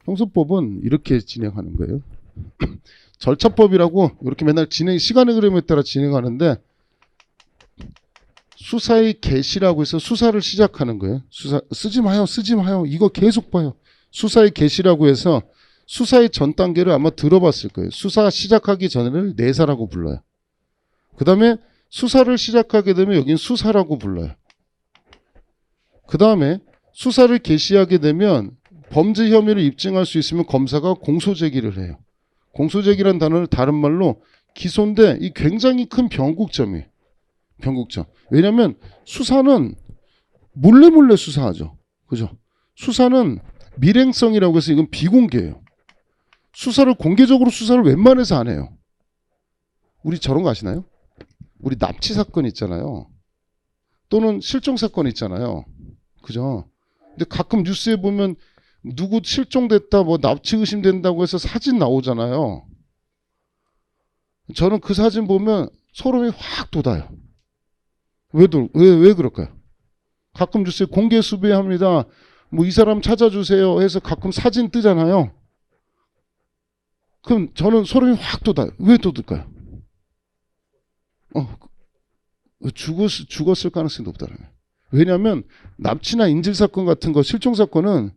형사법은 이렇게 진행하는 거예요. 절차법이라고 이렇게 맨날 시간의 흐름에 따라 진행하는데 수사의 개시라고 해서 수사를 시작하는 거예요. 수사 쓰지 마요. 이거 계속 봐요. 수사의 개시라고 해서 수사의 전 단계를 아마 들어봤을 거예요. 수사 시작하기 전에를 내사라고 불러요. 그 다음에 수사를 시작하게 되면 여긴 수사라고 불러요. 그 다음에 수사를 개시하게 되면 범죄 혐의를 입증할 수 있으면 검사가 공소제기를 해요. 공소제기란 단어를 다른 말로 기소인데 이 굉장히 큰 변곡점이에요. 변곡점. 왜냐하면 수사는 몰래 수사하죠. 그죠? 수사는 밀행성이라고 해서 이건 비공개예요. 수사를 공개적으로 수사를 웬만해서 안 해요. 우리 저런 거 아시나요? 우리 납치 사건 있잖아요. 또는 실종 사건 있잖아요. 그죠? 근데 가끔 뉴스에 보면 누구 실종됐다, 뭐 납치 의심된다고 해서 사진 나오잖아요. 저는 그 사진 보면 소름이 확 돋아요. 왜 그럴까요? 가끔 뉴스에 공개 수배합니다. 뭐 이 사람 찾아주세요 해서 가끔 사진 뜨잖아요. 그럼 저는 소름이 확 돋아요. 왜 돋을까요? 죽었을 가능성이 높다는 거예요. 왜냐하면 납치나 인질사건 같은 거 실종사건은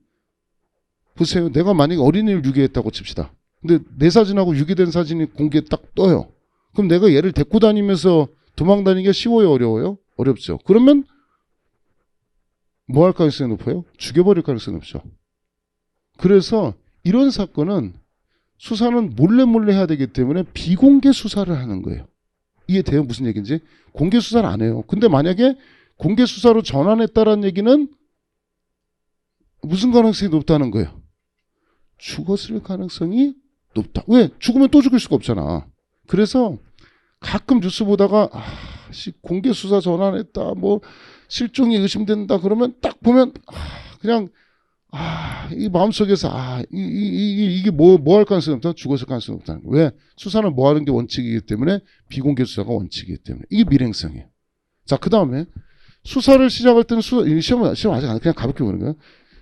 보세요. 내가 만약에 어린이를 유기했다고 칩시다. 근데 내 사진하고 유기된 사진이 공개에 딱 떠요. 그럼 내가 얘를 데리고 다니면서 도망 다니기가 쉬워요? 어려워요? 어렵죠. 그러면 뭐 할 가능성이 높아요? 죽여버릴 가능성이 높죠. 그래서 이런 사건은 수사는 몰래 해야 되기 때문에 비공개 수사를 하는 거예요. 이해돼요? 무슨 얘기인지? 공개 수사를 안 해요. 근데 만약에 공개 수사로 전환했다라는 얘기는 무슨 가능성이 높다는 거예요? 죽었을 가능성이 높다. 왜? 죽으면 또 죽일 수가 없잖아. 그래서 가끔 뉴스 보다가 공개 수사 전환했다, 뭐 실종이 의심된다 그러면 딱 보면 그냥 이 마음속에서 이게 뭐 할 가능성이 없다? 죽었을 가능성이 없다는 거예요. 왜? 수사는 뭐 하는 게 원칙이기 때문에 비공개 수사가 원칙이기 때문에 이게 밀행성이에요. 자, 그 다음에 수사를 시작할 때는 시험 아직 안 그냥 가볍게 보는 거예요.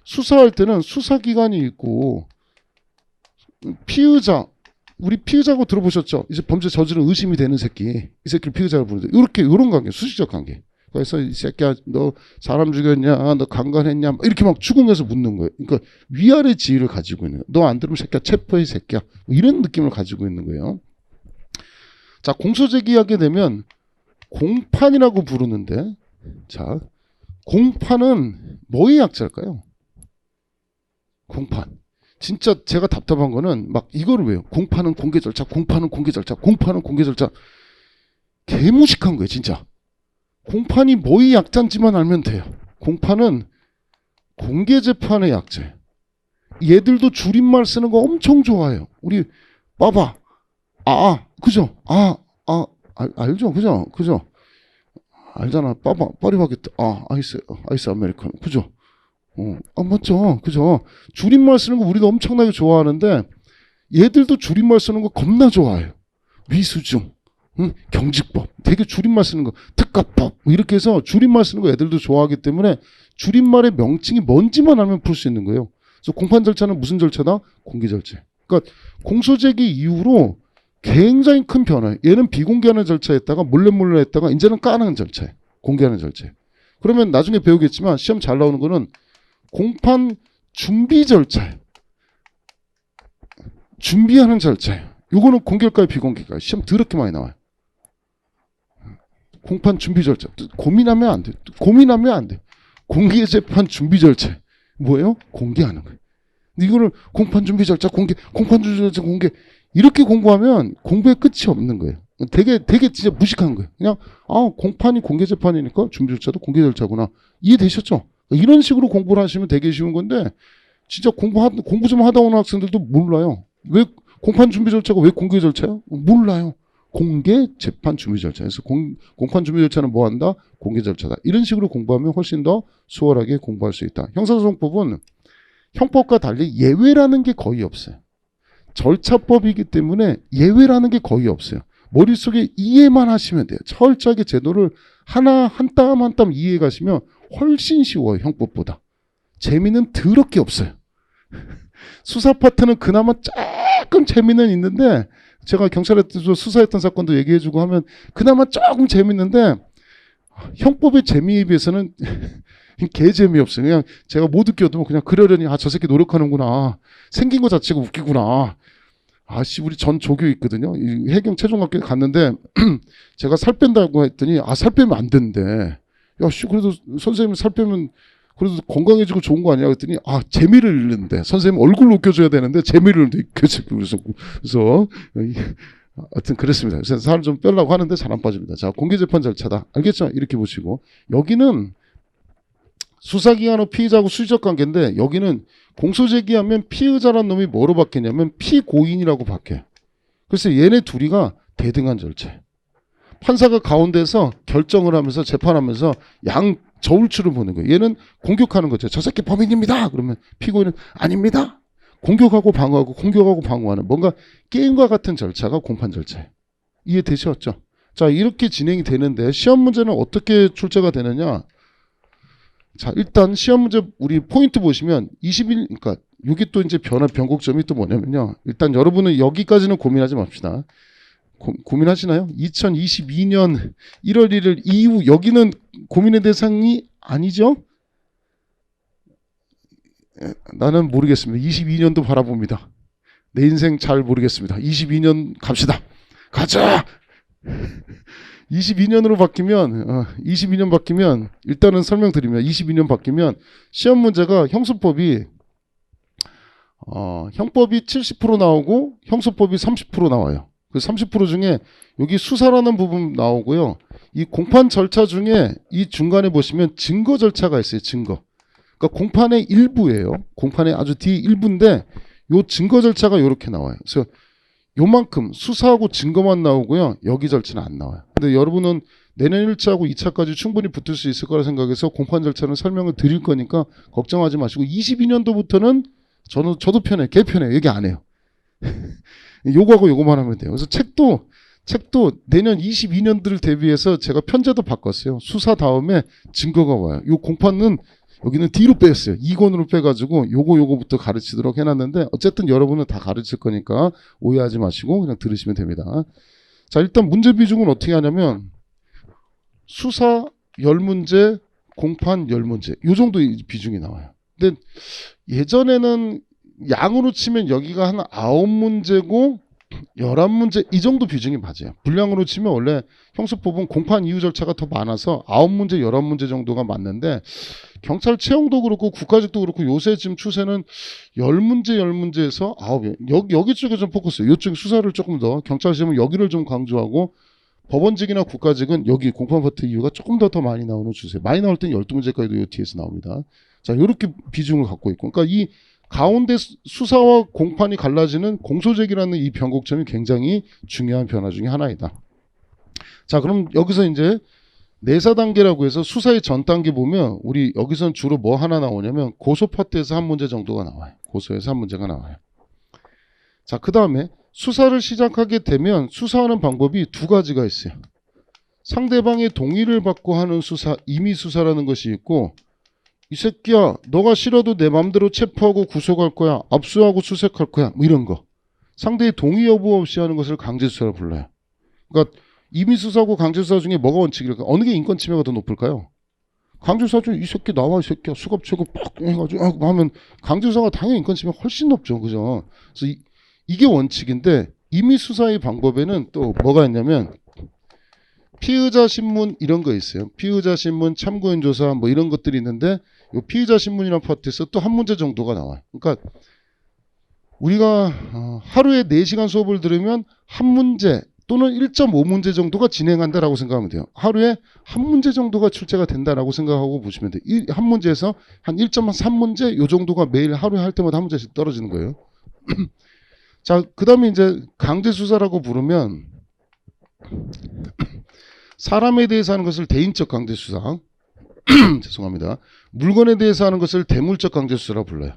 수사할 때는 수사기관이 있고 피의자, 우리 피의자고 들어보셨죠? 이제 범죄 저지른 의심이 되는 새끼, 이 새끼를 피의자로 부르는데 이런 관계, 수식적 관계. 그래서 이 새끼야 너 사람 죽였냐, 너 강간했냐 이렇게 막 추궁해서 묻는 거예요. 그러니까 위아래 지위를 가지고 있는 거예요. 너 안 들으면 새끼야 체포해 새끼야, 뭐 이런 느낌을 가지고 있는 거예요. 자, 공소제기하게 되면 공판이라고 부르는데, 자, 공판은 뭐의 약자일까요? 공판. 진짜 제가 답답한 거는 막 이거를 왜요? 공판은 공개 절차, 공판은 공개 절차, 공판은 공개 절차. 개무식한 거예요, 진짜. 공판이 뭐의 약자인지만 알면 돼요. 공판은 공개 재판의 약자예요. 얘들도 줄임말 쓰는 거 엄청 좋아해요. 우리 봐봐. 그죠? 알죠? 그죠? 알잖아. 빠바, 파리바게뜨. 아이스 아메리카노. 그죠? 맞죠. 그죠? 줄임말 쓰는 거 우리도 엄청나게 좋아하는데 얘들도 줄임말 쓰는 거 겁나 좋아해요. 위수중, 경직법, 되게 줄임말 쓰는 거, 특가법, 뭐 이렇게 해서 줄임말 쓰는 거 애들도 좋아하기 때문에 줄임말의 명칭이 뭔지만 알면 풀 수 있는 거예요. 그래서 공판 절차는 무슨 절차다? 공개 절차. 그러니까 공소제기 이후로 굉장히 큰 변화예요. 얘는 비공개하는 절차였다가 몰래 했다가 이제는 까는 절차예요. 공개하는 절차예요. 그러면 나중에 배우겠지만 시험 잘 나오는 거는 공판 준비 절차예요. 준비하는 절차예요. 요거는 공개일까요, 비공개일까요? 시험 더럽게 많이 나와요. 공판 준비 절차. 고민하면 안 돼. 공개 재판 준비 절차. 뭐예요? 공개하는 거예요. 이거를 공판 준비 절차 공개, 공판 준비 절차 공개 이렇게 공부하면 공부에 끝이 없는 거예요. 되게 진짜 무식한 거예요. 그냥 공판이 공개 재판이니까 준비 절차도 공개 절차구나. 이해되셨죠? 이런 식으로 공부를 하시면 되게 쉬운 건데 진짜 공부 좀 하다 오는 학생들도 몰라요. 왜 공판 준비 절차가 왜 공개 절차예요? 몰라요. 공개 재판 준비 절차. 그래서 공판 준비 절차는 뭐 한다? 공개 절차다. 이런 식으로 공부하면 훨씬 더 수월하게 공부할 수 있다. 형사소송법은 형법과 달리 예외라는 게 거의 없어요. 절차법이기 때문에 예외라는 게 거의 없어요. 머릿속에 이해만 하시면 돼요. 철저하게 제도를 하나 한 땀 한 땀 이해해 가시면 훨씬 쉬워요. 형법보다. 재미는 더럽게 없어요. 수사 파트는 그나마 조금 재미는 있는데 제가 경찰에서 수사했던 사건도 얘기해주고 하면 그나마 조금 재밌는데 형법의 재미에 비해서는 개 재미없어요. 그냥 제가 못 웃겨도 그냥 그러려니 저 새끼 노력하는구나. 생긴 거 자체가 웃기구나. 아씨 우리 전 조교 있거든요. 이 해경 최종학교에 갔는데 제가 살 뺀다고 했더니 살 빼면 안 된대. 야씨 그래도 선생님 살 빼면 그래도 건강해지고 좋은 거 아니야? 그랬더니 재미를 잃는데 선생님 얼굴로 웃겨줘야 되는데 재미를 웃겨주고 그래서 하여튼 그랬습니다. 그래서 살을 좀 빼려고 하는데 잘 안 빠집니다. 자, 공개재판 절차다. 알겠죠? 이렇게 보시고 여기는 수사기관하고 피의자하고 수의적 관계인데 여기는 공소제기하면 피의자란 놈이 뭐로 바뀌냐면 피고인이라고 바뀌어요. 그래서 얘네 둘이가 대등한 절차. 판사가 가운데서 결정을 하면서 재판하면서 양 저울추를 보는 거예요. 얘는 공격하는 거죠. 저 새끼 범인입니다. 그러면 피고인은 아닙니다. 공격하고 방어하고 공격하고 방어하는 뭔가 게임과 같은 절차가 공판 절차예요. 이해되셨죠? 자, 이렇게 진행이 되는데 시험 문제는 어떻게 출제가 되느냐? 자, 일단 시험 문제 우리 포인트 보시면 21, 그러니까 이게 또 이제 변곡점이 또 뭐냐면요. 일단 여러분은 여기까지는 고민하지 맙시다. 고민하시나요? 2022년 1월 1일 이후 여기는 고민의 대상이 아니죠? 나는 모르겠습니다. 22년도 바라봅니다. 내 인생 잘 모르겠습니다. 22년 갑시다. 가자! 22년으로 바뀌면 일단은 설명드리면 22년 바뀌면 시험 문제가 형법이 70% 나오고 형소법이 30% 나와요. 그 30% 중에 여기 수사라는 부분 나오고요. 이 공판 절차 중에 이 중간에 보시면 증거 절차가 있어요. 증거. 그러니까 공판의 일부예요. 공판의 아주 뒤 일부인데 요 증거 절차가 이렇게 나와요. 그래서 요만큼 수사하고 증거만 나오고요. 여기 절차는 안 나와요. 근데 여러분은 내년 1차하고 2차까지 충분히 붙을 수 있을 거라 생각해서 공판 절차는 설명을 드릴 거니까 걱정하지 마시고 22년도부터는 저도 편해. 개 편해. 얘기 안 해요. 요거하고 요거만 하면 돼요. 그래서 책도 내년 22년들을 대비해서 제가 편제도 바꿨어요. 수사 다음에 증거가 와요. 요 공판은 여기는 뒤로 뺐어요. 2권으로 빼가지고 요거부터 가르치도록 해놨는데 어쨌든 여러분은 다 가르칠 거니까 오해하지 마시고 그냥 들으시면 됩니다. 자, 일단 문제 비중은 어떻게 하냐면 수사 10문제, 공판 10문제 요 정도 비중이 나와요. 근데 예전에는 양으로 치면 여기가 한 9문제고 11문제 이 정도 비중이 맞아요. 분량으로 치면 원래 형사법은 공판 이후 절차가 더 많아서 9문제, 11문제 정도가 맞는데 경찰 채용도 그렇고 국가직도 그렇고 요새 지금 추세는 10문제에서 9개. 여기 쪽에 좀 포커스해요. 이쪽 수사를 조금 더 경찰 시험은 여기를 좀 강조하고 법원직이나 국가직은 여기 공판 파트 이유가 조금 더 많이 나오는 추세. 많이 나올 땐 12문제까지도 요 뒤에서 나옵니다. 자, 이렇게 비중을 갖고 있고 그러니까 이 가운데 수사와 공판이 갈라지는 공소제기라는 이 변곡점이 굉장히 중요한 변화 중에 하나이다. 자, 그럼 여기서 이제 내사 단계라고 해서 수사의 전 단계 보면 우리 여기서는 주로 뭐 하나 나오냐면 고소 파트에서 한 문제 정도가 나와요. 고소에서 한 문제가 나와요. 자, 그 다음에 수사를 시작하게 되면 수사하는 방법이 두 가지가 있어요. 상대방의 동의를 받고 하는 수사, 임의 수사라는 것이 있고 이 새끼야 너가 싫어도 내 맘대로 체포하고 구속할 거야. 압수하고 수색할 거야. 뭐 이런 거. 상대의 동의 여부 없이 하는 것을 강제수사로 불러요. 그러니까 임의수사하고 강제수사 중에 뭐가 원칙일까? 어느 게 인권 침해가 더 높을까요? 강제수사 중에 이 새끼 나와 이 새끼야 수갑 채고 빡 해가지고 하면 강제수사가 당연히 인권 침해가 훨씬 높죠. 그죠? 그래서 이게 원칙인데 임의수사의 방법에는 또 뭐가 있냐면 피의자 신문 이런 거 있어요. 피의자 신문, 참고인 조사 뭐 이런 것들이 있는데 이 피의자 신문이라는 파트에서 또 한 문제 정도가 나와요. 그러니까 우리가 하루에 4시간 수업을 들으면 한 문제 또는 1.5문제 정도가 진행한다라고 생각하면 돼요. 하루에 한 문제 정도가 출제가 된다라고 생각하고 보시면 돼요. 한 문제에서 한 1.3문제 요 정도가 매일 하루에 할 때마다 한 문제씩 떨어지는 거예요. 자, 그 다음에 이제 강제수사라고 부르면 사람에 대해서 하는 것을 대인적 강제수사 죄송합니다. 물건에 대해서 하는 것을 대물적 강제수사라고 불러요.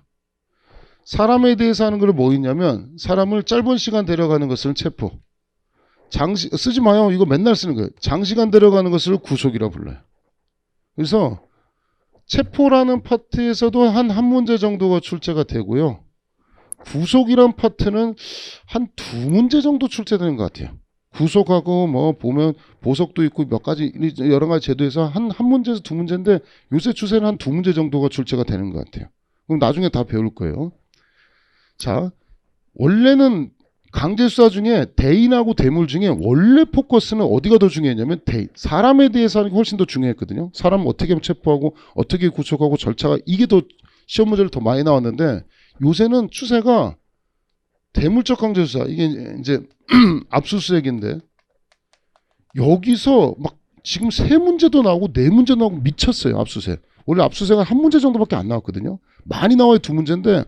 사람에 대해서 하는 걸 뭐 있냐면 사람을 짧은 시간 데려가는 것을 체포. 쓰지 마요. 이거 맨날 쓰는 거예요. 장시간 데려가는 것을 구속이라고 불러요. 그래서 체포라는 파트에서도 한 문제 정도가 출제가 되고요. 구속이란 파트는 한 두 문제 정도 출제되는 것 같아요. 구속하고 뭐 보면 보석도 있고 몇 가지 여러 가지 제도에서 한 문제에서 두 문제인데 요새 추세는 한 두 문제 정도가 출제가 되는 것 같아요. 그럼 나중에 다 배울 거예요. 자, 원래는 강제수사 중에 대인하고 대물 중에 원래 포커스는 어디가 더 중요했냐면 대인. 사람에 대해서 하는 게 훨씬 더 중요했거든요. 사람 어떻게 체포하고 어떻게 구속하고 절차가 이게 더 시험 문제를 더 많이 나왔는데 요새는 추세가 대물적 강제수사 이게 이제 압수수색인데 여기서 막 지금 세 문제도 나오고 네 문제 나오고 미쳤어요. 압수수색. 원래 압수수색은 한 문제 정도밖에 안 나왔거든요. 많이 나와요. 두 문제인데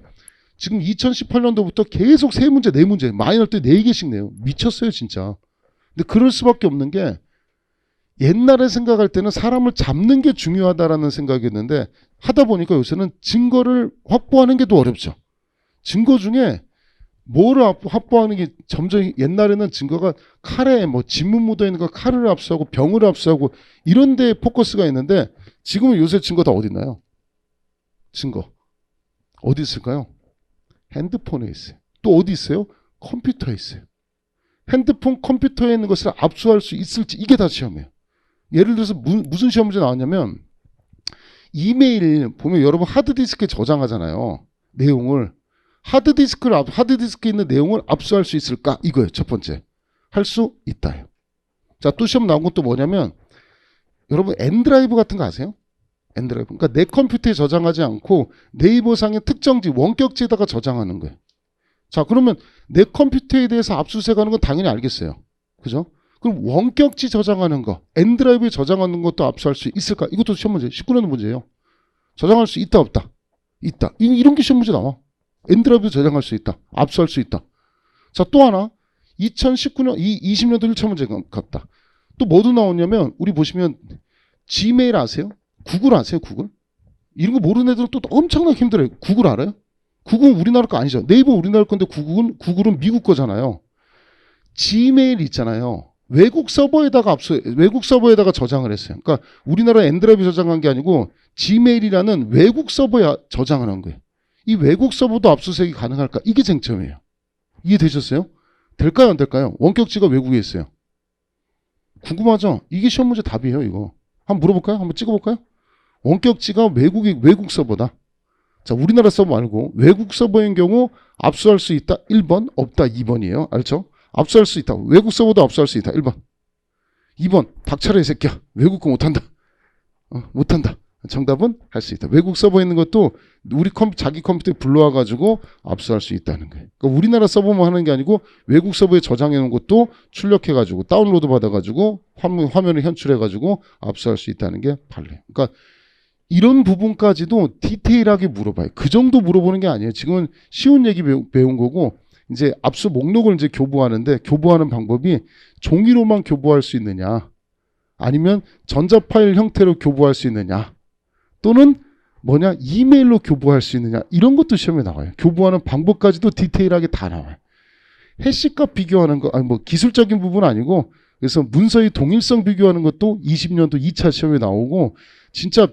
지금 2018년도부터 계속 세 문제, 네 문제 많이 나올 때 네 개씩 내요. 미쳤어요 진짜. 근데 그럴 수밖에 없는 게 옛날에 생각할 때는 사람을 잡는 게 중요하다라는 생각이었는데 하다 보니까 요새는 증거를 확보하는 게 더 어렵죠. 증거 중에 뭐를 확보하는 게 점점 옛날에는 증거가 칼에 뭐 진문 묻어 있는 거 칼을 압수하고 병을 압수하고 이런 데에 포커스가 있는데 지금은 요새 증거 다 어디 있나요? 증거 어디 있을까요? 핸드폰에 있어요. 또 어디 있어요? 컴퓨터에 있어요. 핸드폰 컴퓨터에 있는 것을 압수할 수 있을지 이게 다 시험이에요. 예를 들어서 무슨 시험 문제 나왔냐면 이메일 보면 여러분 하드디스크에 저장하잖아요. 내용을 하드디스크에 있는 내용을 압수할 수 있을까? 이거예요. 첫 번째. 할 수 있다요. 자, 또 시험 나온 것도 뭐냐면 여러분 엔드라이브 같은 거 아세요? 엔드라이브. 그러니까 내 컴퓨터에 저장하지 않고 네이버상의 특정지 원격지에다가 저장하는 거예요. 자, 그러면 내 컴퓨터에 대해서 압수수색하는 건 당연히 알겠어요. 그죠? 그럼 원격지 저장하는 거, 엔드라이브에 저장하는 것도 압수할 수 있을까? 이것도 시험 문제, 19년 문제예요. 저장할 수 있다 없다? 있다. 이런 게 시험 문제 나와. 엔드라이브에 저장할 수 있다. 압수할 수 있다. 자, 또 하나 2019년 20년도 1차 문제 같다. 또 뭐도 나오냐면 우리 보시면 지메일 아세요? 구글 아세요? 구글? 이런 거 모르는 애들은 또 엄청나게 힘들어요. 구글 알아요? 구글은 우리나라 거 아니죠. 네이버 우리나라 건데 구글은 미국 거잖아요. 지메일 있잖아요. 외국 서버에다가 저장을 했어요. 그러니까 우리나라 엔드라이브 저장한 게 아니고 지메일이라는 외국 서버에 저장을 한 거예요. 이 외국 서버도 압수수색이 가능할까? 이게 쟁점이에요. 이해되셨어요? 될까요? 안 될까요? 원격지가 외국에 있어요. 궁금하죠? 이게 시험 문제 답이에요. 이거. 한번 물어볼까요? 한번 찍어볼까요? 원격지가 외국 서버다. 자, 우리나라 서버 말고 외국 서버인 경우 압수할 수 있다. 1번, 없다. 2번이에요. 알죠? 압수할 수 있다. 외국 서버도 압수할 수 있다. 1번. 2번, 닥쳐라 이 새끼야. 외국 거 못한다. 못한다. 정답은 할 수 있다. 외국 서버에 있는 것도 자기 컴퓨터에 불러와가지고 압수할 수 있다는 거예요. 그러니까 우리나라 서버만 하는 게 아니고 외국 서버에 저장해 놓은 것도 출력해가지고 다운로드 받아가지고 화면을 현출해가지고 압수할 수 있다는 게 판례. 그러니까 이런 부분까지도 디테일하게 물어봐요. 그 정도 물어보는 게 아니에요. 지금은 쉬운 얘기 배운 거고 이제 압수 목록을 이제 교부하는데 교부하는 방법이 종이로만 교부할 수 있느냐 아니면 전자파일 형태로 교부할 수 있느냐 또는 이메일로 교부할 수 있느냐 이런 것도 시험에 나와요. 교부하는 방법까지도 디테일하게 다 나와요. 해시값 비교하는 거 기술적인 부분은 아니고 그래서 문서의 동일성 비교하는 것도 20년도 2차 시험에 나오고 진짜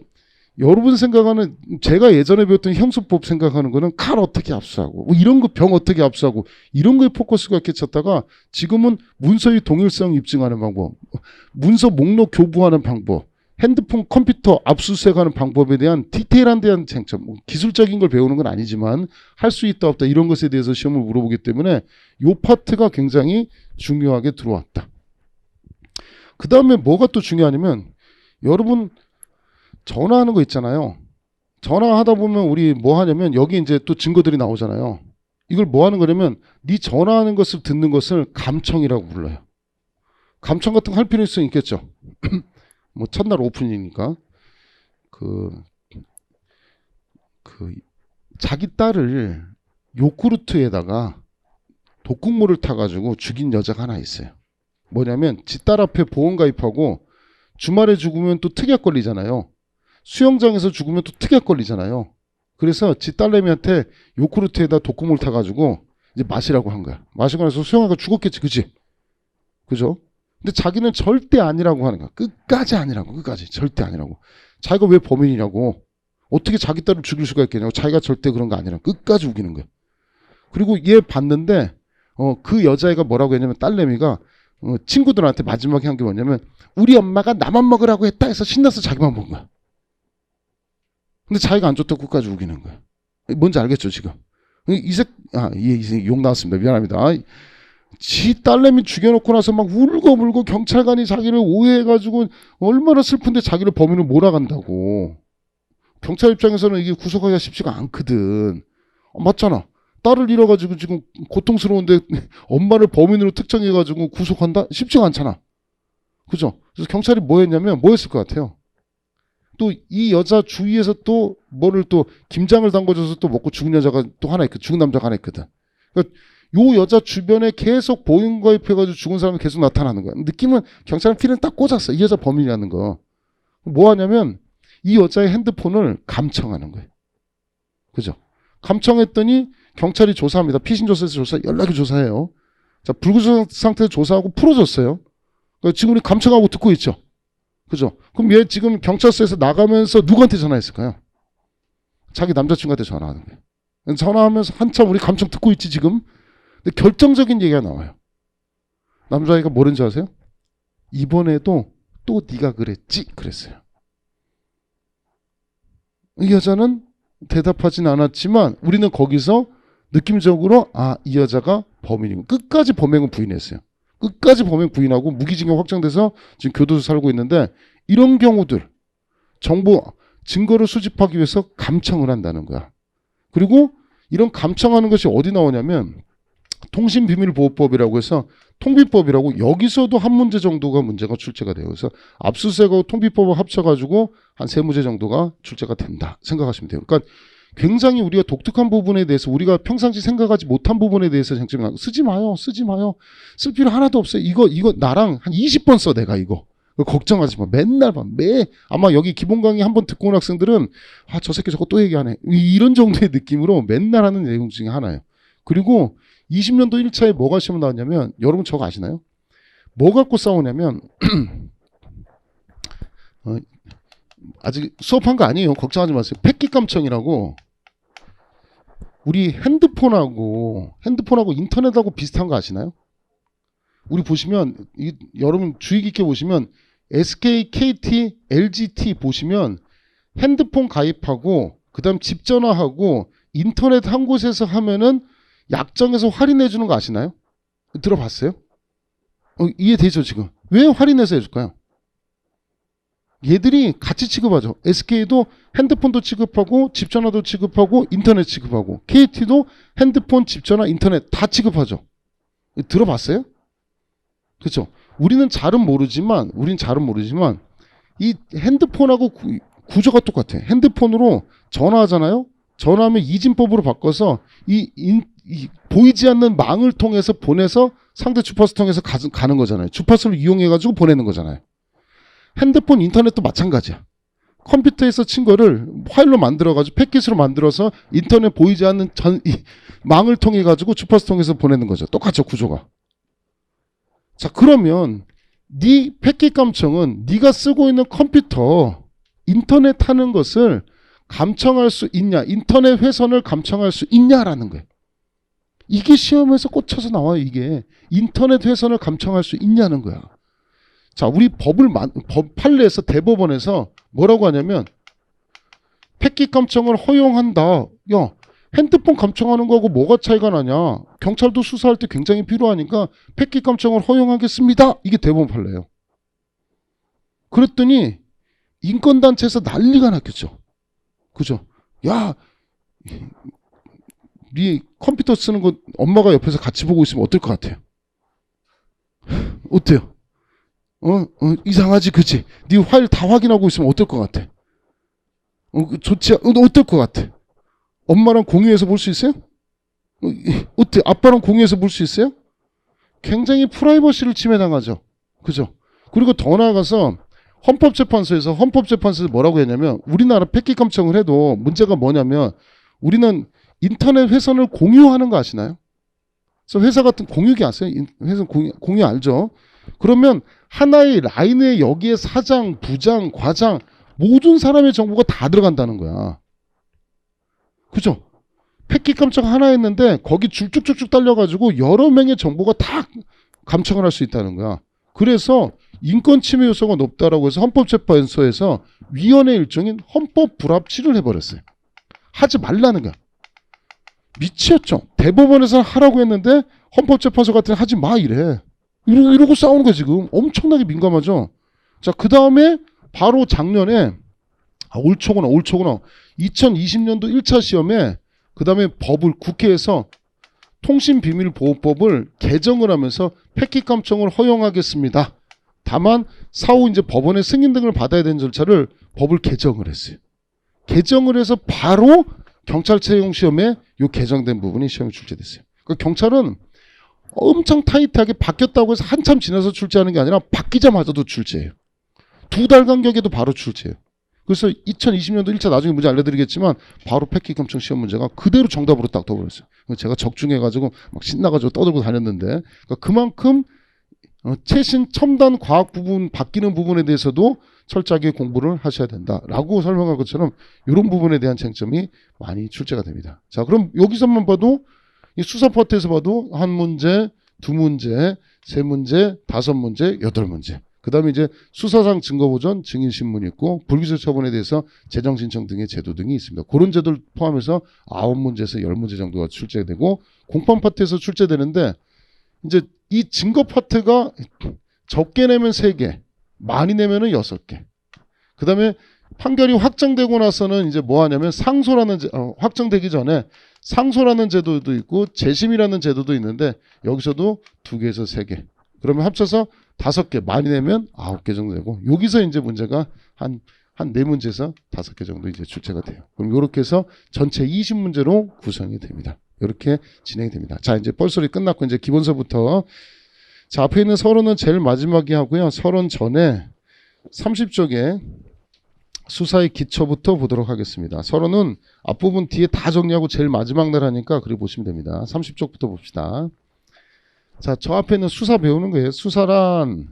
여러분 생각하는 제가 예전에 배웠던 형수법 생각하는 거는 칼 어떻게 압수하고 이런 거 병 어떻게 압수하고 이런 거에 포커스가 이렇게 쳤다가 지금은 문서의 동일성 입증하는 방법, 문서 목록 교부하는 방법, 핸드폰 컴퓨터 압수수색하는 방법에 대한 디테일한 대한 쟁점, 기술적인 걸 배우는 건 아니지만 할 수 있다 없다 이런 것에 대해서 시험을 물어보기 때문에 이 파트가 굉장히 중요하게 들어왔다. 그 다음에 뭐가 또 중요하냐면 여러분 전화하는 거 있잖아요. 전화하다 보면 우리 뭐 하냐면 여기 이제 또 증거들이 나오잖아요. 이걸 뭐 하는 거냐면 네 전화하는 것을 듣는 것을 감청이라고 불러요. 감청 같은 거 할 필요성이 있겠죠. 뭐 첫날 오픈이니까 자기 딸을 요구르트에다가 독극물을 타가지고 죽인 여자가 하나 있어요. 뭐냐면 지 딸 앞에 보험 가입하고 주말에 죽으면 또 특약 걸리잖아요. 수영장에서 죽으면 또 특약 걸리잖아요. 그래서 지 딸내미한테 요구르트에다 독극물 타가지고 이제 마시라고 한 거야. 마시고 나서 수영하고 죽었겠지, 그치? 그죠? 근데 자기는 절대 아니라고 하는 거야. 끝까지 아니라고, 끝까지 절대 아니라고. 자기가 왜 범인이냐고. 어떻게 자기 딸을 죽일 수가 있겠냐고. 자기가 절대 그런 거 아니라 끝까지 우기는 거야. 그리고 얘 봤는데 그 여자애가 뭐라고 했냐면 딸내미가 친구들한테 마지막에 한 게 뭐냐면 우리 엄마가 나만 먹으라고 했다 해서 신나서 자기만 먹은 거야. 근데 자기가 안 줬다고 끝까지 우기는 거야. 뭔지 알겠죠 지금? 욕 나왔습니다. 미안합니다. 지 딸내미 죽여놓고 나서 막 울고불고 경찰관이 자기를 오해해가지고 얼마나 슬픈데 자기를 범인으로 몰아간다고. 경찰 입장에서는 이게 구속하기가 쉽지가 않거든. 맞잖아. 딸을 잃어가지고 지금 고통스러운데 엄마를 범인으로 특정해가지고 구속한다? 쉽지가 않잖아. 그죠? 그래서 경찰이 뭐 했냐면 뭐 했을 것 같아요? 또 이 여자 주위에서 또 뭐를 또 김장을 담궈줘서 또 먹고 죽은 여자가 또 하나 있거든. 죽은 남자가 하나 있거든. 그러니까 요 여자 주변에 계속 보행가입해가지고 죽은 사람이 계속 나타나는 거야. 느낌은 경찰은 피는 딱 꽂았어. 이 여자 범인이라는 거. 뭐 하냐면 이 여자의 핸드폰을 감청하는 거예요. 그죠? 감청했더니 경찰이 조사합니다. 피신조사에서 연락이 조사해요. 자, 불구속 상태에서 조사하고 풀어줬어요. 그러니까 지금 우리 감청하고 듣고 있죠. 그죠? 그럼 얘 지금 경찰서에서 나가면서 누구한테 전화했을까요? 자기 남자친구한테 전화하는 거예요. 전화하면서 한참 우리 감청 듣고 있지 지금. 근데 결정적인 얘기가 나와요. 남자애가 뭐랬는지 아세요? 이번에도 또 네가 그랬지 그랬어요. 이 여자는 대답하진 않았지만 우리는 거기서 느낌적으로 이 여자가 범인이고 끝까지 범행을 부인했어요. 끝까지 범행 부인하고 무기징역 확정돼서 지금 교도소 살고 있는데 이런 경우들 정보 증거를 수집하기 위해서 감청을 한다는 거야. 그리고 이런 감청하는 것이 어디 나오냐면 통신비밀보호법이라고 해서 통비법이라고 여기서도 한 문제 정도가 문제가 출제가 돼요. 그래서 압수수색하고 통비법을 합쳐가지고 한 3문제 정도가 출제가 된다 생각하시면 돼요. 그러니까 굉장히 우리가 독특한 부분에 대해서 우리가 평상시 생각하지 못한 부분에 대해서 쟁점이 쓰지 마요. 쓸 필요 하나도 없어요. 이거 나랑 한 20번 써 내가 이거. 걱정하지 마. 맨날 봐. 아마 여기 기본 강의 한번 듣고 온 학생들은 저 새끼 저거 또 얘기하네. 이런 정도의 느낌으로 맨날 하는 내용 중에 하나예요. 그리고 20년도 1차에 뭐가 시험 나왔냐면 여러분 저거 아시나요? 뭐 갖고 싸우냐면 아직 수업한 거 아니에요. 걱정하지 마세요. 패킷감청이라고 우리 핸드폰하고 인터넷하고 비슷한 거 아시나요? 우리 보시면 여러분 주의 깊게 보시면 SK, KT, LGT 보시면 핸드폰 가입하고 그다음 집 전화하고 인터넷 한 곳에서 하면은 약정에서 할인해 주는 거 아시나요? 들어봤어요? 이해되죠 지금? 왜 할인해서 해줄까요? 얘들이 같이 취급하죠. SK도 핸드폰도 취급하고 집전화도 취급하고 인터넷 취급하고 KT도 핸드폰, 집전화, 인터넷 다 취급하죠. 들어봤어요? 그렇죠? 우리는 잘은 모르지만 이 핸드폰하고 구조가 똑같아. 핸드폰으로 전화하잖아요. 전화하면 이진법으로 바꿔서 이 보이지 않는 망을 통해서 보내서 상대 주파수 통해서 가는 거잖아요. 주파수를 이용해가지고 보내는 거잖아요. 핸드폰, 인터넷도 마찬가지야. 컴퓨터에서 친 거를 파일로 만들어가지고 패킷으로 만들어서 인터넷 보이지 않는 망을 통해가지고 주파수 통해서 보내는 거죠. 똑같죠, 구조가. 자, 그러면 네 패킷 감청은 네가 쓰고 있는 컴퓨터, 인터넷 하는 것을 감청할 수 있냐, 인터넷 회선을 감청할 수 있냐라는 거예요. 이게 시험에서 꽂혀서 나와요. 이게 인터넷 회선을 감청할 수 있냐는 거야. 자, 우리 법 판례에서 대법원에서 뭐라고 하냐면 패킷 감청을 허용한다. 야, 핸드폰 감청하는 거하고 뭐가 차이가 나냐. 경찰도 수사할 때 굉장히 필요하니까 패킷 감청을 허용하겠습니다. 이게 대법원 판례예요. 그랬더니 인권단체에서 난리가 났겠죠. 그죠? 야, 네 컴퓨터 쓰는 거 엄마가 옆에서 같이 보고 있으면 어떨 것 같아요? 어때요? 이상하지, 그치? 네 파일 다 확인하고 있으면 어떨 것 같아? 좋지, 어떨 것 같아? 엄마랑 공유해서 볼 수 있어요? 어때? 아빠랑 공유해서 볼 수 있어요? 굉장히 프라이버시를 침해당하죠. 그죠? 그리고 더 나아가서 헌법재판소에서 뭐라고 했냐면 우리나라 패킷 감청을 해도 문제가 뭐냐면 우리는 인터넷 회선을 공유하는 거 아시나요? 그래서 회사 같은 공유기 아세요? 회선 공유 알죠? 그러면 하나의 라인에 여기에 사장, 부장, 과장 모든 사람의 정보가 다 들어간다는 거야. 그죠? 패킷 감청 하나 했는데 거기 줄 쭉쭉쭉 달려가지고 여러 명의 정보가 다 감청을 할 수 있다는 거야. 그래서 인권 침해 요소가 높다라고 해서 헌법재판소에서 위헌의 일종인 헌법 불합치를 해버렸어요. 하지 말라는 거야. 미치었죠. 대법원에서 하라고 했는데 헌법재판소 같은 하지 마 이래. 이러고 싸우는 거야 지금. 엄청나게 민감하죠. 자, 그 다음에 바로 작년에 올 초구나 2020년도 1차 시험에 그 다음에 법을 국회에서 통신비밀보호법을 개정을 하면서 패킷 감청을 허용하겠습니다. 다만 사후 이제 법원의 승인 등을 받아야 되는 절차를 법을 개정을 했어요. 개정을 해서 바로 경찰 채용 시험에 요 개정된 부분이 시험에 출제됐어요. 그러니까 경찰은 엄청 타이트하게 바뀌었다고 해서 한참 지나서 출제하는 게 아니라 바뀌자마자도 출제해요. 2달 간격에도 바로 출제해요. 그래서 2020년도 1차 나중에 문제 알려드리겠지만 바로 패킷 감청 시험 문제가 그대로 정답으로 딱 떠버렸어요. 제가 적중해가지고 막 신나가지고 떠들고 다녔는데 그러니까 그만큼 최신 첨단 과학 부분 바뀌는 부분에 대해서도 철저하게 공부를 하셔야 된다라고 설명한 것처럼 이런 부분에 대한 쟁점이 많이 출제가 됩니다. 자, 그럼 여기서만 봐도 이 수사 파트에서 봐도 한 문제, 두 문제, 세 문제, 다섯 문제, 여덟 문제. 그 다음에 이제 수사상 증거보전, 증인신문이 있고 불기소 처분에 대해서 재정신청 등의 제도 등이 있습니다. 그런 제도를 포함해서 9문제에서 10문제 정도가 출제되고 공판 파트에서 출제되는데 이제 이 증거 파트가 적게 내면 3개, 많이 내면은 6개. 그 다음에 판결이 확정되고 나서는 이제 뭐 하냐면 상소라는 확정되기 전에 상소라는 제도도 있고 재심이라는 제도도 있는데 여기서도 2개에서 3개. 그러면 합쳐서 5개, 많이 내면 9개 정도 되고 여기서 이제 문제가 한 4문제에서 5개 정도 이제 출제가 돼요. 그럼 이렇게 해서 전체 20문제로 구성이 됩니다. 이렇게 진행이 됩니다. 자, 이제 뻘소리 끝났고 이제 기본서부터 자, 앞에 있는 서론은 제일 마지막에 하고요. 서론 전에 30쪽에 수사의 기초부터 보도록 하겠습니다. 서론은 앞부분 뒤에 다 정리하고 제일 마지막 날 하니까 그리 보시면 됩니다. 30쪽부터 봅시다. 자, 저 앞에 있는 수사 배우는 거예요. 수사란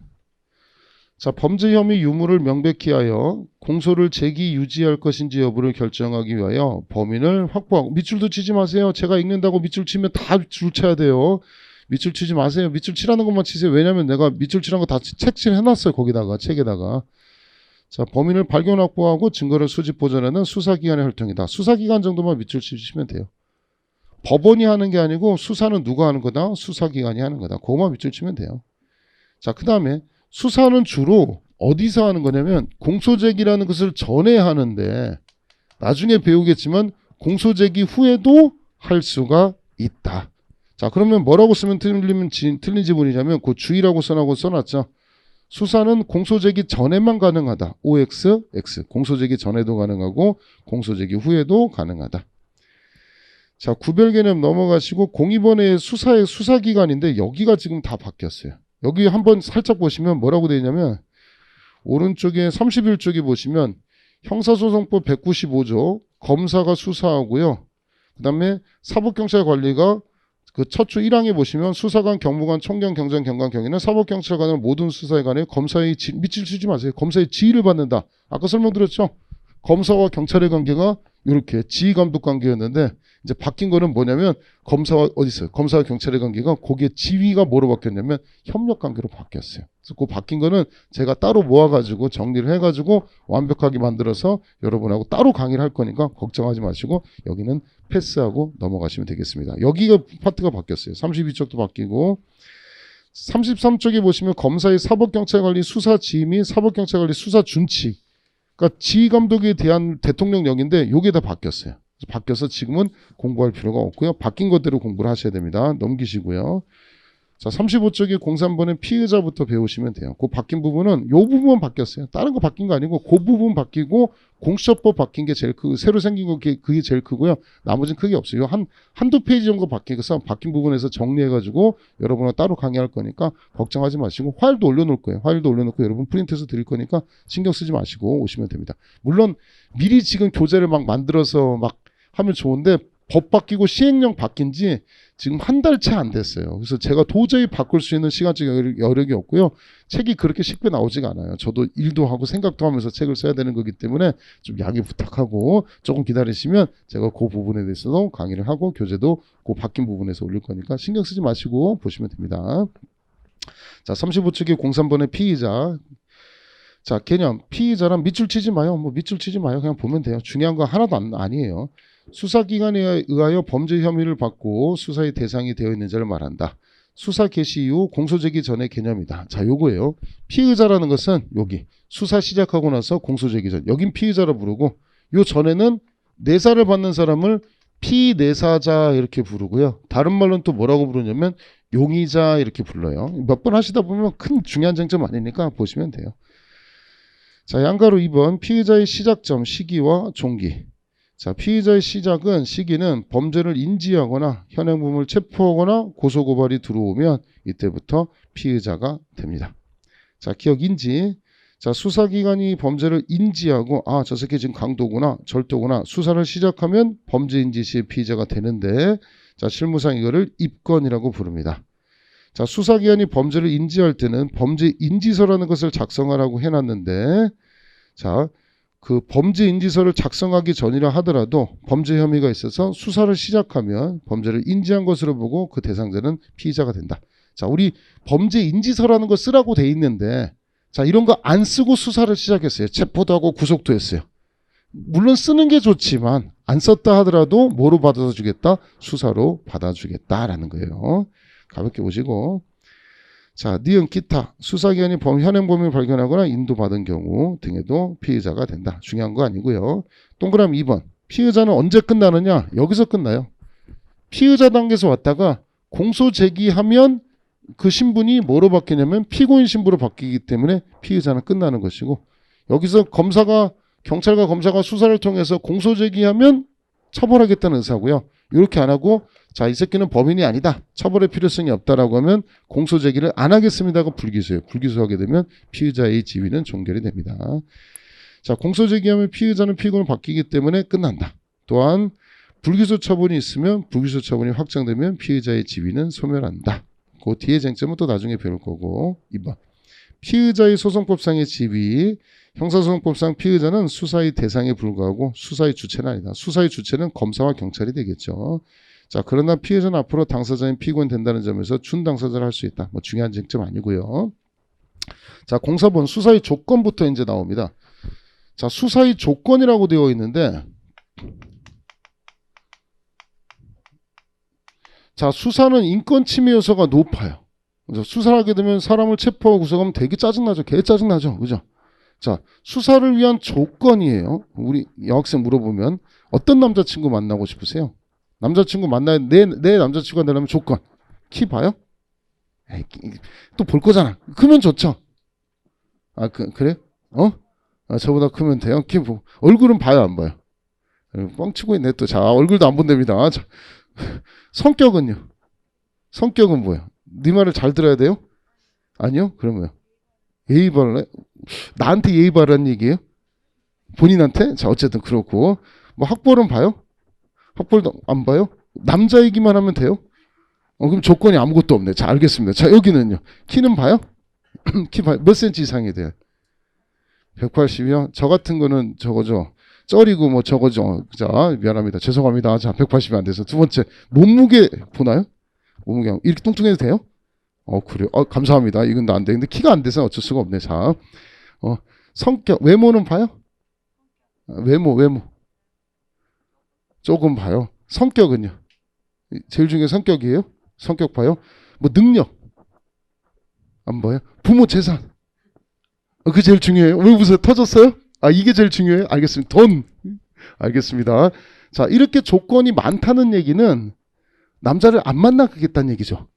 자, 범죄 혐의 유무를 명백히 하여 공소를 제기 유지할 것인지 여부를 결정하기 위하여 범인을 확보하고 밑줄도 치지 마세요. 제가 읽는다고 밑줄 치면 다 줄 쳐야 돼요. 밑줄 치지 마세요. 밑줄 치라는 것만 치세요. 왜냐면 내가 밑줄 치라는 거 다 책칠 해놨어요. 거기다가 책에다가. 자, 범인을 발견 확보하고 증거를 수집 보존하는 수사기관의 활동이다. 수사기관 정도만 밑줄 치시면 돼요. 법원이 하는 게 아니고 수사는 누가 하는 거다? 수사기관이 하는 거다. 그거만 밑줄 치면 돼요. 자, 그 다음에 수사는 주로 어디서 하는 거냐면 공소제기라는 것을 전에 하는데 나중에 배우겠지만 공소제기 후에도 할 수가 있다. 자, 그러면 뭐라고 쓰면 틀린 지문이냐면 그 주의라고 써놨죠. 수사는 공소제기 전에만 가능하다. OX, X. 공소제기 전에도 가능하고 공소제기 후에도 가능하다. 자, 구별 개념 넘어가시고 공익원의 수사의 수사기관인데 여기가 지금 다 바뀌었어요. 여기 한번 살짝 보시면 뭐라고 되어 있냐면 오른쪽에 31쪽에 보시면 형사소송법 195조 검사가 수사하고요. 그 다음에 사법경찰관리가 그 첫 주 1항에 보시면 수사관, 경무관, 총경, 경장, 경관, 경위는 사법경찰관은 모든 수사에 관해 검사의 밑줄 치지 마세요. 검사의 지휘를 받는다. 아까 설명드렸죠. 검사와 경찰의 관계가 이렇게 지휘감독 관계였는데 이제 바뀐 거는 뭐냐면 검사와 어디 있어요? 검사와 경찰의 관계가 거기에 지휘가 뭐로 바뀌었냐면 협력 관계로 바뀌었어요. 그래서 그 바뀐 거는 제가 따로 모아가지고 정리를 해가지고 완벽하게 만들어서 여러분하고 따로 강의를 할 거니까 걱정하지 마시고 여기는 패스하고 넘어가시면 되겠습니다. 여기가 파트가 바뀌었어요. 32쪽도 바뀌고 33쪽에 보시면 검사의 사법경찰관리 수사 지휘 및 사법경찰관리 수사 준칙 그러니까 지휘감독에 대한 대통령령인데 요게 다 바뀌었어요. 바뀌어서 지금은 공부할 필요가 없고요. 바뀐 것대로 공부를 하셔야 됩니다. 넘기시고요. 자, 35쪽에 03번에 피의자부터 배우시면 돼요. 그 바뀐 부분은 요 부분만 바뀌었어요. 다른 거 바뀐 거 아니고 그 부분 바뀌고 공수처법 바뀐 게 제일 크고 새로 생긴 거 그게 제일 크고요. 나머지는 크게 없어요. 한두 페이지 정도 바뀌어서 바뀐 부분에서 정리해가지고 여러분은 따로 강의할 거니까 걱정하지 마시고 파일도 올려놓을 거예요. 파일도 올려놓고 여러분 프린트해서 드릴 거니까 신경 쓰지 마시고 오시면 됩니다. 물론 미리 지금 교재를 막 만들어서 막 하면 좋은데 법 바뀌고 시행령 바뀐 지 지금 한 달 채 안 됐어요. 그래서 제가 도저히 바꿀 수 있는 시간적 여력이 없고요. 책이 그렇게 쉽게 나오지가 않아요. 저도 일도 하고 생각도 하면서 책을 써야 되는 거기 때문에 좀 양해 부탁하고 조금 기다리시면 제가 그 부분에 대해서도 강의를 하고 교재도 그 바뀐 부분에서 올릴 거니까 신경 쓰지 마시고 보시면 됩니다. 자, 35쪽의 03번의 피의자. 자, 개념. 피의자란 밑줄 치지 마요. 뭐 밑줄 치지 마요. 그냥 보면 돼요. 중요한 거 하나도 아니에요. 수사기관에 의하여 범죄 혐의를 받고 수사의 대상이 되어 있는 자를 말한다. 수사 개시 이후 공소제기 전의 개념이다. 자, 요거예요. 피의자라는 것은 여기 수사 시작하고 나서 공소제기 전. 여긴 피의자라 부르고 요 전에는 내사를 받는 사람을 피내사자 이렇게 부르고요. 다른 말로는 또 뭐라고 부르냐면 용의자 이렇게 불러요. 몇 번 하시다 보면 큰 중요한 쟁점 아니니까 보시면 돼요. 자, 양가로 2번 피의자의 시작점 시기와 종기. 자, 피의자의 시기는 범죄를 인지하거나 현행범을 체포하거나 고소고발이 들어오면 이때부터 피의자가 됩니다. 자, 기억 인지. 자, 수사기관이 범죄를 인지하고 저 새끼 지금 강도구나 절도구나 수사를 시작하면 범죄 인지 시에 피의자가 되는데 자, 실무상 이거를 입건이라고 부릅니다. 자, 수사기관이 범죄를 인지할 때는 범죄 인지서라는 것을 작성하라고 해놨는데 자, 그 범죄 인지서를 작성하기 전이라 하더라도 범죄 혐의가 있어서 수사를 시작하면 범죄를 인지한 것으로 보고 그 대상자는 피의자가 된다. 자, 우리 범죄 인지서라는 거 쓰라고 돼 있는데 자, 이런 거 안 쓰고 수사를 시작했어요. 체포도 하고 구속도 했어요. 물론 쓰는 게 좋지만 안 썼다 하더라도 뭐로 받아주겠다? 수사로 받아주겠다라는 거예요. 가볍게 보시고. 자, 니은 기타 수사기관이 현행범을 발견하거나 인도받은 경우 등에도 피의자가 된다. 중요한 거 아니고요. 동그라미 2번 피의자는 언제 끝나느냐? 여기서 끝나요. 피의자 단계에서 왔다가 공소 제기하면 그 신분이 뭐로 바뀌냐면 피고인 신분으로 바뀌기 때문에 피의자는 끝나는 것이고 여기서 경찰과 검사가 수사를 통해서 공소 제기하면 처벌하겠다는 의사고요. 이렇게 안 하고 자, 이 새끼는 범인이 아니다. 처벌의 필요성이 없다라고 하면 공소 제기를 안 하겠습니다 하고 불기소해요. 불기소하게 되면 피의자의 지위는 종결이 됩니다. 자, 공소 제기하면 피의자는 피고인으로 바뀌기 때문에 끝난다. 또한 불기소 처분이 있으면 불기소 처분이 확정되면 피의자의 지위는 소멸한다. 그 뒤에 쟁점은 또 나중에 배울 거고. 2번 피의자의 소송법상의 지위. 형사소송법상 피의자는 수사의 대상에 불과하고 수사의 주체는 아니다. 수사의 주체는 검사와 경찰이 되겠죠. 자, 그러나 피해자는 앞으로 당사자인 피고인 된다는 점에서 준당사자를 할 수 있다. 뭐 중요한 쟁점 아니고요. 자, 04번 수사의 조건부터 이제 나옵니다. 자, 수사의 조건이라고 되어 있는데 자, 수사는 인권 침해 요소가 높아요. 그래서 수사를 하게 되면 사람을 체포하고 구속하면 되게 짜증나죠. 개 짜증나죠. 그죠? 자, 수사를 위한 조건이에요. 우리 여학생 물어보면 어떤 남자친구 만나고 싶으세요? 남자친구 만나야 내 남자친구가 되려면 조건. 키 봐요? 또 볼 거잖아. 크면 좋죠. 그래? 저보다 크면 돼요. 키 보고. 얼굴은 봐요, 안 봐요? 뻥치고 있네 또. 자, 얼굴도 안 본답니다. 자, 성격은요? 성격은 뭐예요? 네 말을 잘 들어야 돼요? 아니요? 그러면요? 예의 바르래? 나한테 예의 바르는 얘기예요? 본인한테? 자, 어쨌든 그렇고. 뭐 학벌은 봐요? 학벌도 안 봐요? 남자 얘기만 하면 돼요? 그럼 조건이 아무것도 없네. 자, 알겠습니다. 자, 여기는요. 키는 봐요? 키 봐요? 몇 센치 이상이 돼요? 180이요? 저 같은 거는 저거죠. 쩔이고 뭐 저거죠. 자, 미안합니다. 죄송합니다. 자, 180이 안 돼서. 두 번째, 몸무게 보나요? 몸무게 이렇게 뚱뚱해도 돼요? 그래요. 감사합니다. 이건 나 안 돼. 근데 키가 안 돼서 어쩔 수가 없네. 자, 성격, 외모는 봐요? 외모. 조금 봐요. 성격은요? 제일 중요한 성격이에요? 성격 봐요? 뭐 능력? 안 봐요? 부모 재산? 그게 제일 중요해요. 왜 웃어요? 터졌어요? 이게 제일 중요해요? 알겠습니다. 돈. 알겠습니다. 자, 이렇게 조건이 많다는 얘기는 남자를 안 만나겠다는 얘기죠.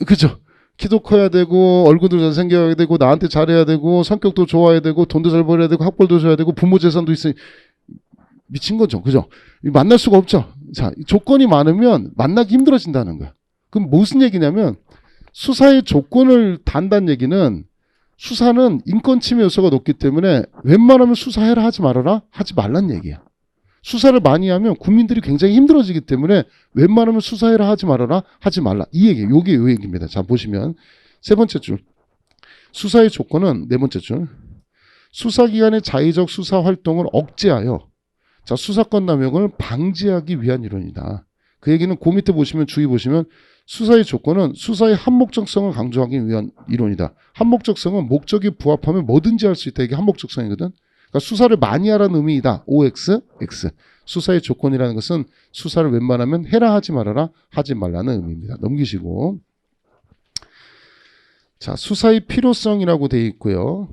그죠? 키도 커야 되고 얼굴도 잘생겨야 되고 나한테 잘해야 되고 성격도 좋아야 되고 돈도 잘 벌어야 되고 학벌도 줘야 되고 부모 재산도 있으니 미친 거죠. 그죠? 만날 수가 없죠. 자, 조건이 많으면 만나기 힘들어진다는 거야. 그럼 무슨 얘기냐면 수사의 조건을 단다는 얘기는 수사는 인권 침해 요소가 높기 때문에 웬만하면 수사해라 하지 말아라 하지 말란 얘기야. 수사를 많이 하면 국민들이 굉장히 힘들어지기 때문에 웬만하면 수사해라 하지 말아라 하지 말라. 이 얘기, 요게 요 얘기입니다. 자, 보시면 세 번째 줄. 수사의 조건은 네 번째 줄. 수사기관의 자의적 수사 활동을 억제하여 자, 수사권 남용을 방지하기 위한 이론이다. 그 얘기는 그 밑에 보시면 주의 보시면 수사의 조건은 수사의 한목적성을 강조하기 위한 이론이다. 한목적성은 목적이 부합하면 뭐든지 할 수 있다. 이게 한목적성이거든. 그러니까 수사를 많이 하라는 의미이다. OX, X. 수사의 조건이라는 것은 수사를 웬만하면 해라 하지 말아라 하지 말라는 의미입니다. 넘기시고. 자, 수사의 필요성이라고 되어 있고요.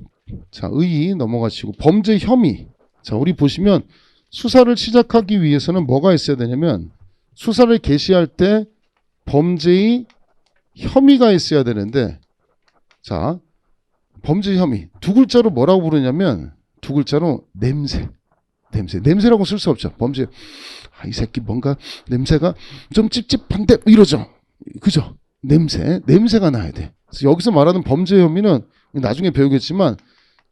자, 의 넘어가시고 범죄 혐의. 자, 우리 보시면 수사를 시작하기 위해서는 뭐가 있어야 되냐면 수사를 개시할 때 범죄의 혐의가 있어야 되는데 자, 범죄 혐의. 두 글자로 뭐라고 부르냐면 두 글자로 냄새. 냄새라고 쓸 수 없죠. 범죄. 아, 이 새끼 뭔가 냄새가 좀 찝찝한데 이러죠. 그죠? 냄새가 나야 돼. 그래서 여기서 말하는 범죄 혐의는 나중에 배우겠지만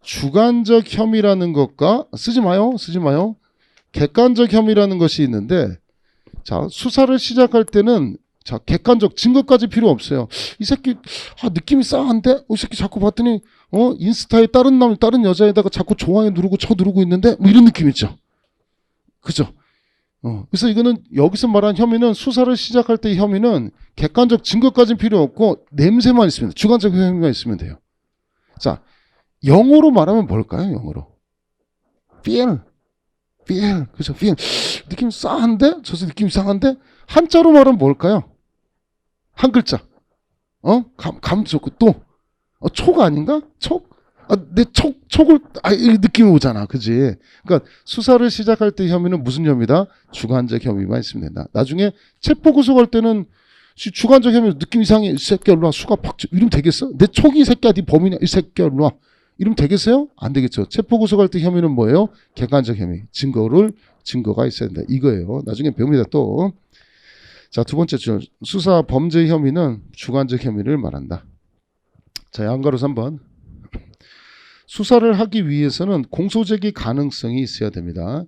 주관적 혐의라는 것과 쓰지 마요. 객관적 혐의라는 것이 있는데 자, 수사를 시작할 때는 자, 객관적 증거까지 필요 없어요. 이 새끼 느낌이 싸한데? 이 새끼 자꾸 봤더니 인스타에 다른 여자에다가 자꾸 좋아요 누르고 누르고 있는데 뭐 이런 느낌 있죠. 그죠? 그래서 이거는 여기서 말한 혐의는 수사를 시작할 때 혐의는 객관적 증거까지는 필요 없고 냄새만 있으면 돼요. 주관적 혐의가 있으면 돼요. 자, 영어로 말하면 뭘까요? 영어로. feel. 그죠? feel. 느낌 싸한데? 저서 느낌 이상한데? 한자로 말하면 뭘까요? 한 글자. 감 좋고 또 촉 아닌가? 촉? 내 촉을 이 느낌이 오잖아. 그지? 그러니까 수사를 시작할 때 혐의는 무슨 혐의다? 주관적 혐의만 있으면 된다. 나중에 체포 구속할 때는 주관적 혐의 느낌 이상해. 이 새끼야 일로 와. 수갑 팍 이러면 되겠어? 내 촉이 이 새끼야 네 범인이야. 이 새끼야 일로 와. 이러면 되겠어요? 안 되겠죠. 체포 구속할 때 혐의는 뭐예요? 객관적 혐의. 증거가 있어야 된다. 이거예요. 나중에 배웁니다. 또. 자, 두 번째 줄. 수사 범죄 혐의는 주관적 혐의를 말한다. 자, 양가로 3번. 수사를 하기 위해서는 공소제기 가능성이 있어야 됩니다.